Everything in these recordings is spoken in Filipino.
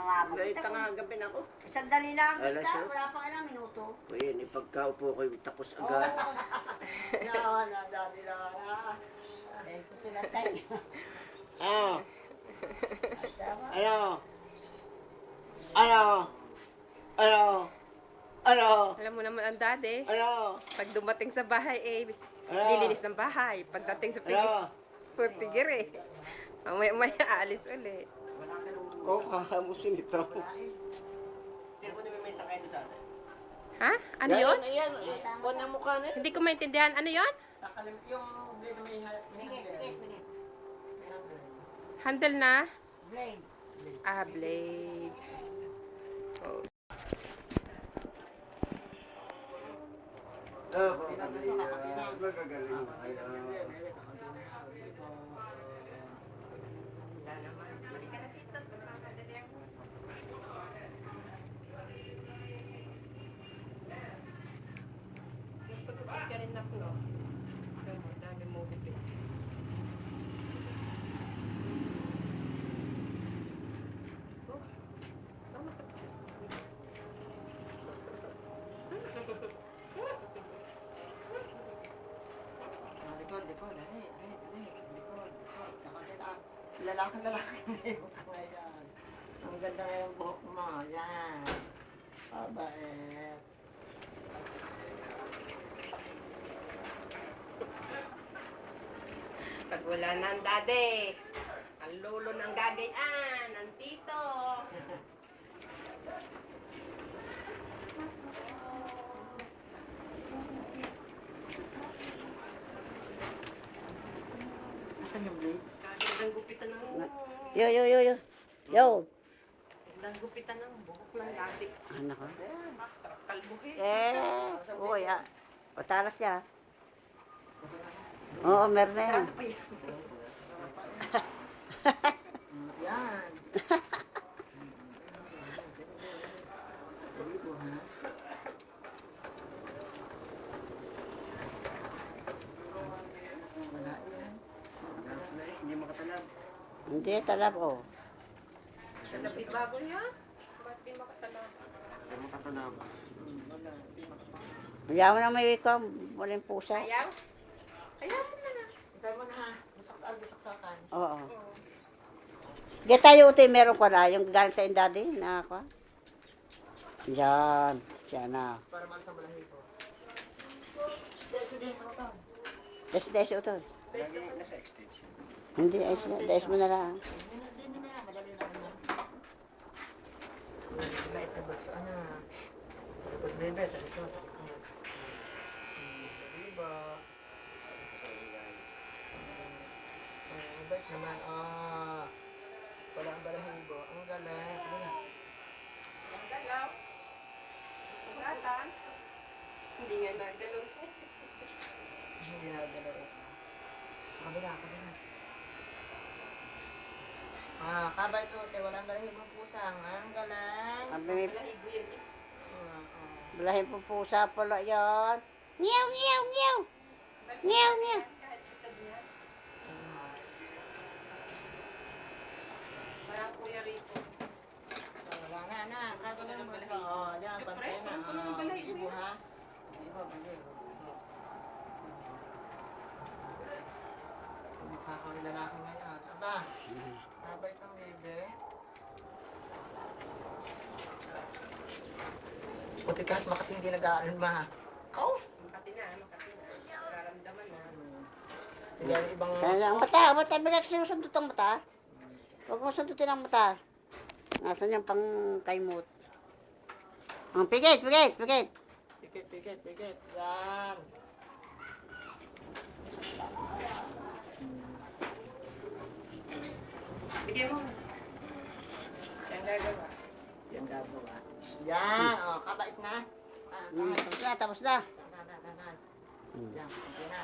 nangangamot. May tangagabi na ako. Sandali lang. Alas Ta, dos. wala pa ilang minuto. O yun, ipagkaupo ko yung tapos agad. Yawa na, dati na. Eh, tutulad tayo. Ano? Ano? Ano? Ano? Ano? Alam mo naman ang daddy. Ano? Pag dumating sa bahay, Ano? lilinis ng bahay. Pagdating sa pigir, Ano? pigir Mamaya aalis ulit. Oh, kakamusin ito. Pero kung may tangay doon sa atin. Ha? Ano yun? Ayan, kuha na mukha na. Hindi ko maintindihan. Ano yun? Nakalimit yung blade na may handle. Handle na? Blade. Ah, blade. Oh. Magagaling. Likod. Likod. Lalaki. Ayan. Ang ganda nga yung buhok mo. Yan. Mabait. Pag wala na ang daddy, ang lolo ng gagayan, ang tito. Asan yung blade? Gandang gupitan ng Yo. Yo. gandang gupitan ng buhok ng daddy. Ano ka? Sarap kalbuhin. Uy, patalas niya. Oo, meron na yan. Sarap pa yan. Yan. Libo, ha? Wala yan. Hindi makatalab. Hindi, talab oh. Talabi bago yan. Ba't di makatalab? Hindi makatalab. Wala. Hindi makapag- Ayaw mo na may ikam. Walang pusa. Ayaw? Ayaw mo na na. Hintay mo na, ha? Bisaksakan. Oo. Get tayo utoy, meron ko na. Yung galing sa indadi. Nakaka. Yan. Siya na. Para malas ang balahibo. Sige, sa katawan. Des utoy. Lagi nasa extension. Hindi, des mo na lang. Hindi na, madali lang yan. Light na bagsa na. Bebe, ito. Diba? Mabait naman. Wala ang balahibo. Ang galing. Ano na? Ang galaw. Sugatan. Hindi nga na ganun. Hindi na galaw. Kabila. Kabay to. Walang balahibo pusang. Ang galing. Ang may Balahibo yan. balahin po pusa pala yan. Meow. Kahit kitag niya. Parang kuya rito. Wala na. Kabila ng balahibo. Yan, pantay na. Ano ng balahibo? Ibo, ha? Ibo, bigay. Mukha kang lalaki ngayon. Aba, mabait ang bebe. Buti kahit Makati hindi nag-aaral ma. Kau? Makati na. Nararamdaman na. Kaya yung ibang... Ang mata, bilang sinusundot ang mata. Huwag mo sundutin ang mata. Nasaan yung pang kaimot? Ang pigit. Pikit. Yan. Bigyan mo. Yan gagawa. Yan gagawa. Yan. Kabait na. Tapos na. Yan, okay na.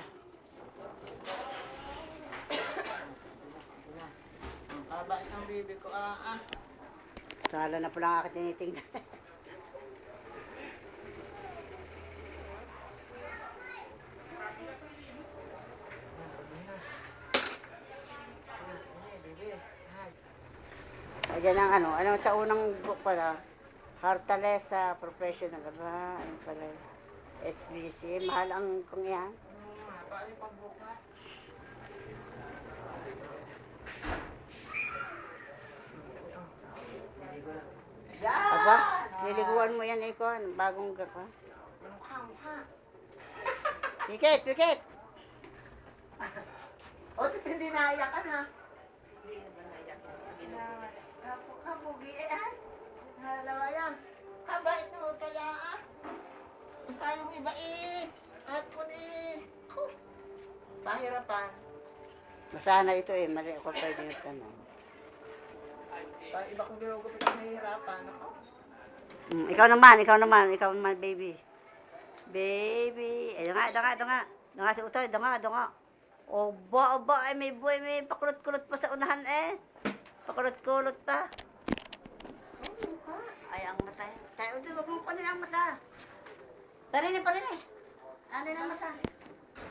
Kabait ang baby ko. Sala na po lang aking tinitingnan. Ayan ang ano sa unang book pala. Hartalesa, professional ba? Ayun pala. HBC, mahal ang kung yan. Paano yung pambuka? Aba, liliguan mo yan, Icon. Bagong gaka. Mukha. Pikit, pikit! O, hindi naiyak ka na. Hindi naman naiyak. Kapugi eh, ay. Nalalawa yan. Kabait naman kaya ah. Tayong iba eh. At kun eh. Huh. Pahirapan. Masana ito eh, mali ako pwede yung tanong. Iba kong ginugupit ang nahihirapan. Ako. Ikaw naman, baby. Baby. Ito nga. Ito nga si Utoy, ito nga. Oba, ay may buhay, may pakulot-kulot pa sa unahan eh. Pakulot-kulot pa. Ay, ang mata. Tayo, Utoy, wag mo pa ang mata. Parin eh. Ano ang mata?